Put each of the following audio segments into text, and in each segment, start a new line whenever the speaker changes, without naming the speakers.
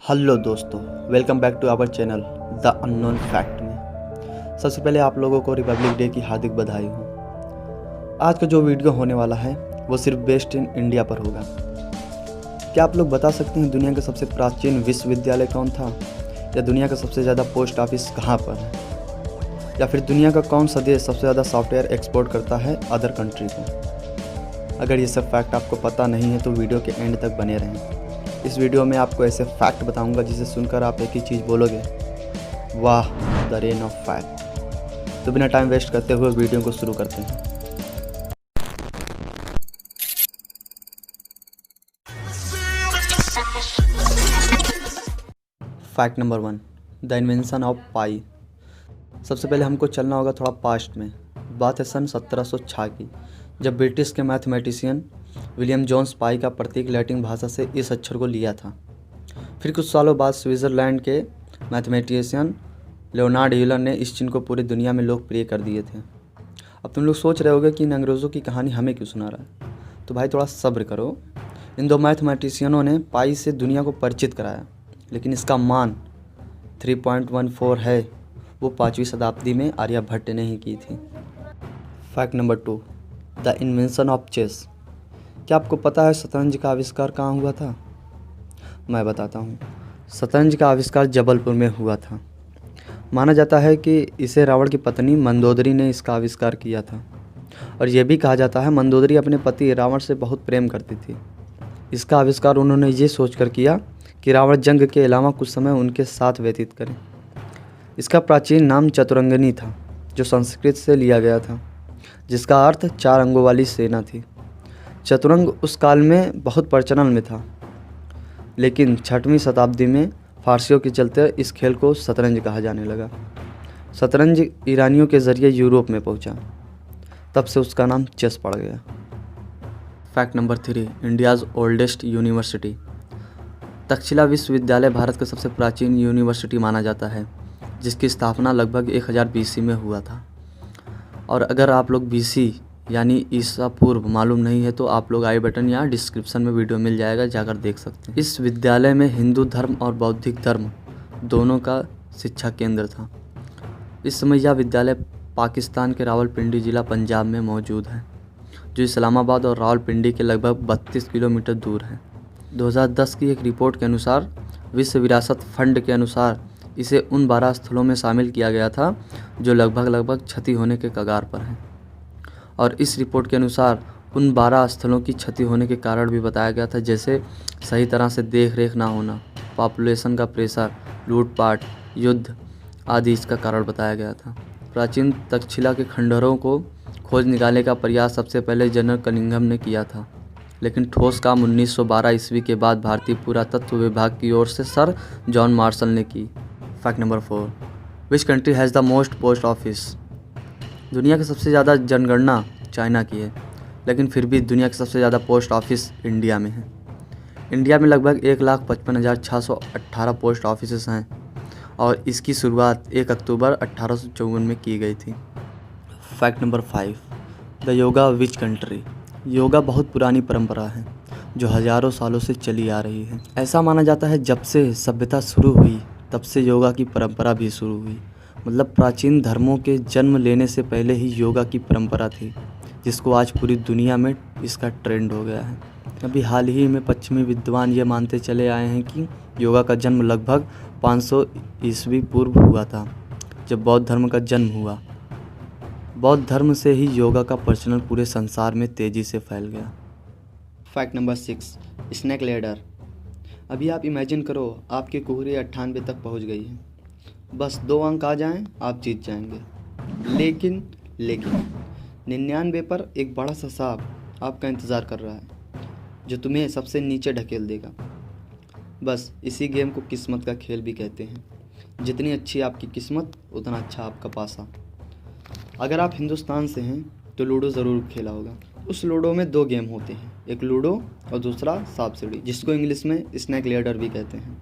Hello दोस्तों, welcome back to our channel the unknown fact में। सबसे पहले आप लोगों को रिपब्लिक डे की हार्दिक बधाई हो। आज का जो वीडियो होने वाला है वो सिर्फ बेस्ड इन इंडिया पर होगा। क्या आप लोग बता सकते हैं दुनिया का सबसे प्राचीन विश्वविद्यालय कौन था, या दुनिया का सबसे ज़्यादा पोस्ट ऑफिस कहाँ पर है, या फिर दुनिया का कौन सा देश सबसे ज़्यादा सॉफ्टवेयर एक्सपोर्ट करता है अदर कंट्री को? अगर ये सब फैक्ट आपको पता नहीं है तो वीडियो के एंड तक बने रहें। इस वीडियो में आपको ऐसे फैक्ट बताऊंगा जिसे सुनकर आप एक ही चीज़ बोलोगे, वाह, द रेन ऑफ फैक्ट। तो बिना टाइम वेस्ट करते हुए वीडियो को शुरू करते हैं। Fact number 1, the invention of pi. सबसे पहले हमको चलना होगा थोड़ा पास्ट में। बात है सन 1706 की, जब ब्रिटिश के मैथमेटिशियन विलियम जोन्स पाई का प्रतीक लैटिन भाषा से इस अक्षर को लिया था। फिर कुछ सालों बाद स्विट्ज़रलैंड के मैथमेटिशियन लियोनार्ड यूलर ने इस चिन्ह को पूरी दुनिया में लोकप्रिय कर दिए थे। अब तुम लोग सोच रहे होगे कि इन अंग्रेज़ों की कहानी हमें क्यों सुना रहा है, तो भाई थोड़ा सब्र करो। इन दो मैथमेटिशियनों ने पाई से दुनिया को परिचित कराया, लेकिन इसका मान 3.14 है वो 5वीं शताब्दी में आर्यभट्ट ने ही की थी। Fact number 2, the invention of chess. क्या आपको पता है शतरंज का आविष्कार कहाँ हुआ था? मैं बताता हूँ। शतरंज का आविष्कार जबलपुर में हुआ था। माना जाता है कि इसे रावण की पत्नी मंदोदरी ने इसका आविष्कार किया था, और यह भी कहा जाता है मंदोदरी अपने पति रावण से बहुत प्रेम करती थी। इसका आविष्कार उन्होंने ये सोचकर किया कि रावण जंग के अलावा कुछ समय उनके साथ व्यतीत करें। इसका प्राचीन नाम चतुरंगिनी था, जो संस्कृत से लिया गया था, जिसका अर्थ 4 अंगों वाली सेना थी। चतुरंग उस काल में बहुत प्रचलन में था, लेकिन 6वीं शताब्दी में फारसियों के चलते इस खेल को शतरंज कहा जाने लगा। शतरंज ईरानियों के ज़रिए यूरोप में पहुंचा, तब से उसका नाम चेस पड़ गया। Fact number 3, India's oldest university. Takshashila विश्वविद्यालय भारत का सबसे प्राचीन यूनिवर्सिटी माना जाता है, जिसकी स्थापना लगभग 1000 BC में हुआ था। और अगर आप लोग BC यानी ईसा पूर्व मालूम नहीं है तो आप लोग आई बटन या डिस्क्रिप्शन में वीडियो मिल जाएगा, जाकर देख सकते हैं। इस विद्यालय में हिंदू धर्म और बौद्धिक धर्म दोनों का शिक्षा केंद्र था। इस समय यह विद्यालय पाकिस्तान के रावलपिंडी ज़िला पंजाब में मौजूद है, जो इस्लामाबाद और रावलपिंडी के लगभग 32 किलोमीटर दूर है। 2010 की एक रिपोर्ट के अनुसार विश्व विरासत फंड के अनुसार इसे उन 12 स्थलों में शामिल किया गया था जो लगभग क्षति होने के कगार पर हैं। और इस रिपोर्ट के अनुसार उन 12 स्थलों की क्षति होने के कारण भी बताया गया था, जैसे सही तरह से देख रेख ना होना, पॉपुलेशन का प्रेशर, लूटपाट, युद्ध आदि इसका कारण बताया गया था। प्राचीन तक्षशिला के खंडहरों को खोज निकालने का प्रयास सबसे पहले जनरल कनिंघम ने किया था, लेकिन ठोस काम 1912 ईस्वी के बाद भारतीय पुरातत्व विभाग की ओर से सर जॉन मार्शल ने की। Fact number 4, which country has the most post office. दुनिया की सबसे ज़्यादा जनगणना चाइना की है, लेकिन फिर भी दुनिया की सबसे ज़्यादा पोस्ट ऑफिस इंडिया में है। इंडिया में लगभग 1,55,618 पोस्ट ऑफिस हैं, और इसकी शुरुआत 1 अक्टूबर 1854 में की गई थी। Fact number 5, the yoga which country. Yoga बहुत पुरानी परंपरा है जो हज़ारों सालों से चली आ रही है। ऐसा माना जाता है जब से सभ्यता शुरू हुई तब से योगा की परंपरा भी शुरू हुई। मतलब प्राचीन धर्मों के जन्म लेने से पहले ही योगा की परंपरा थी, जिसको आज पूरी दुनिया में इसका ट्रेंड हो गया है। अभी हाल ही में पश्चिमी विद्वान ये मानते चले आए हैं कि योगा का जन्म लगभग 500 ईस्वी पूर्व हुआ था, जब बौद्ध धर्म का जन्म हुआ। बौद्ध धर्म से ही योगा का प्रचलन पूरे संसार में तेज़ी से फैल गया। Fact number 6, snake ladder. अभी आप इमेजिन करो आपकी कुहरी 98 तक पहुँच गई है, बस 2 अंक आ जाएं आप जीत जाएंगे। लेकिन 99 पर एक बड़ा सा सांप आपका इंतज़ार कर रहा है, जो तुम्हें सबसे नीचे ढकेल देगा। बस इसी गेम को किस्मत का खेल भी कहते हैं। जितनी अच्छी आपकी किस्मत उतना अच्छा आपका पासा। अगर आप हिंदुस्तान से हैं तो लूडो ज़रूर खेला होगा। उस लूडो में 2 गेम होते हैं, एक लूडो और दूसरा सांप सीढ़ी, जिसको इंग्लिश में स्नेक लैडर भी कहते हैं।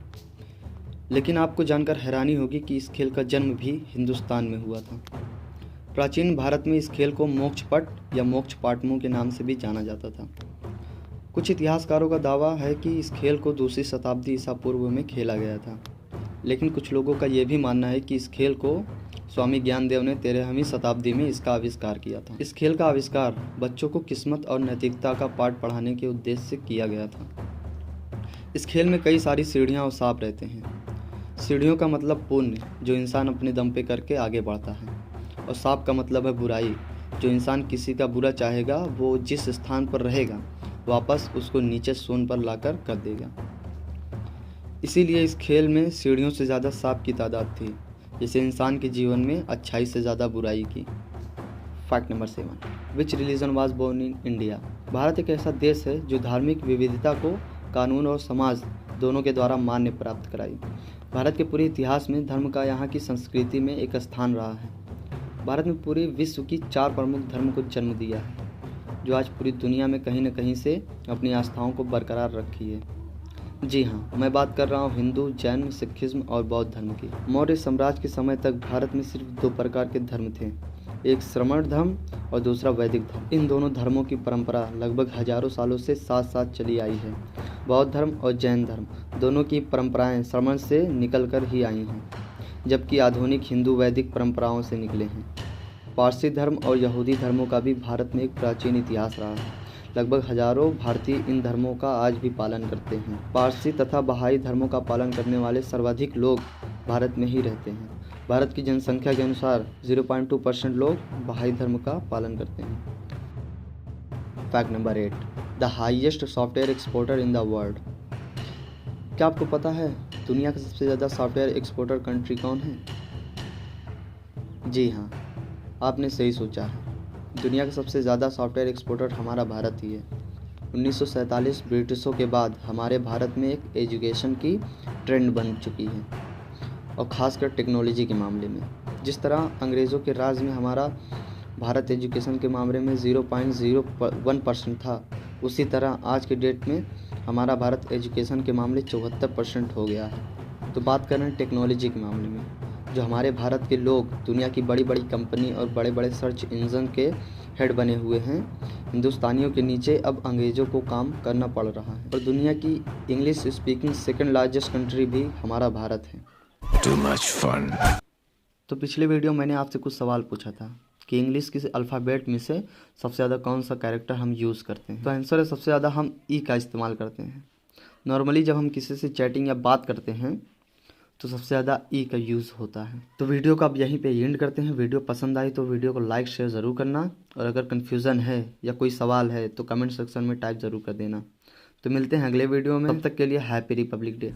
लेकिन आपको जानकर हैरानी होगी कि इस खेल का जन्म भी हिंदुस्तान में हुआ था। प्राचीन भारत में इस खेल को मोक्ष पट या मोक्ष पाटमों के नाम से भी जाना जाता था। कुछ इतिहासकारों का दावा है कि इस खेल को दूसरी शताब्दी ईसा पूर्व में खेला गया था, लेकिन कुछ लोगों का यह भी मानना है कि इस खेल को स्वामी ज्ञानदेव ने 13वीं शताब्दी में इसका आविष्कार किया था। इस खेल का आविष्कार बच्चों को किस्मत और नैतिकता का पाठ पढ़ाने के उद्देश्य से किया गया था। इस खेल में कई सारी सीढ़ियाँ और सांप रहते हैं। सीढ़ियों का मतलब पुण्य, जो इंसान अपने दम पे करके आगे बढ़ता है, और सांप का मतलब है बुराई, जो इंसान किसी का बुरा चाहेगा वो जिस स्थान पर रहेगा वापस उसको नीचे सोन पर लाकर कर देगा। इसीलिए इस खेल में सीढ़ियों से ज़्यादा सांप की तादाद थी, जैसे इंसान के जीवन में अच्छाई से ज़्यादा बुराई की। Fact number 7, which religion was born in India. Bharat एक ऐसा देश है जो धार्मिक विविधता को कानून और समाज दोनों के द्वारा मान्य प्राप्त कराई। भारत के पूरे इतिहास में धर्म का यहाँ की संस्कृति में एक स्थान रहा है। भारत में पूरे विश्व की 4 प्रमुख धर्म को जन्म दिया है, जो आज पूरी दुनिया में कहीं न कहीं से अपनी आस्थाओं को बरकरार रखी है। जी हाँ, मैं बात कर रहा हूँ हिंदू, जैन, सिखिज्म और बौद्ध धर्म की। मौर्य साम्राज्य के समय तक भारत में सिर्फ 2 प्रकार के धर्म थे, एक श्रमण धर्म और दूसरा वैदिक धर्म। इन दोनों धर्मों की परंपरा लगभग हजारों सालों से साथ साथ चली आई है। बौद्ध धर्म और जैन धर्म दोनों की परंपराएं श्रमण से निकल कर ही आई हैं, जबकि आधुनिक हिंदू वैदिक परंपराओं से निकले हैं। पारसी धर्म और यहूदी धर्मों का भी भारत में एक प्राचीन इतिहास रहा है। लगभग हजारों भारतीय इन धर्मों का आज भी पालन करते हैं। पारसी तथा बहाई धर्मों का पालन करने वाले सर्वाधिक लोग भारत में ही रहते हैं। भारत की जनसंख्या के अनुसार 0.2% लोग बहाई धर्म का पालन करते हैं। Fact number 8, the highest software exporter in the world. क्या आपको पता है दुनिया का सबसे ज़्यादा सॉफ्टवेयर एक्सपोर्टर कंट्री कौन है? जी हाँ, आपने सही सोचा है। दुनिया का सबसे ज़्यादा सॉफ्टवेयर एक्सपोर्टर हमारा भारत ही है। 1947 ब्रिटिशों के बाद हमारे भारत में एक एजुकेशन की ट्रेंड बन चुकी है, और ख़ासकर टेक्नोलॉजी के मामले में। जिस तरह अंग्रेज़ों के राज में हमारा भारत एजुकेशन के मामले में 0.01% था, उसी तरह आज के डेट में हमारा भारत एजुकेशन के मामले 74% हो गया है। तो बात करें टेक्नोलॉजी के मामले में, जो हमारे भारत के लोग दुनिया की बड़ी बड़ी कंपनी और बड़े बड़े सर्च इंजन के हेड बने हुए हैं। हिंदुस्तानियों के नीचे अब अंग्रेज़ों को काम करना पड़ रहा है, और दुनिया की English speaking second largest country भी हमारा भारत है।
Too much fun.
तो पिछले वीडियो मैंने आपसे कुछ सवाल पूछा था कि इंग्लिश के अल्फ़ाबेट में से सबसे ज़्यादा कौन सा कैरेक्टर हम यूज़ करते हैं। तो आंसर है सबसे ज़्यादा हम ई का इस्तेमाल करते हैं। नॉर्मली जब हम किसी से चैटिंग या बात करते हैं तो सबसे ज़्यादा ई का यूज़ होता है। तो वीडियो को अब यहीं पे एंड करते हैं। वीडियो पसंद आई तो वीडियो को लाइक शेयर ज़रूर करना, और अगर कन्फ्यूज़न है या कोई सवाल है तो कमेंट सेक्शन में टाइप ज़रूर कर देना। तो मिलते हैं अगले वीडियो में, तब तक के लिए हैप्पी रिपब्लिक डे।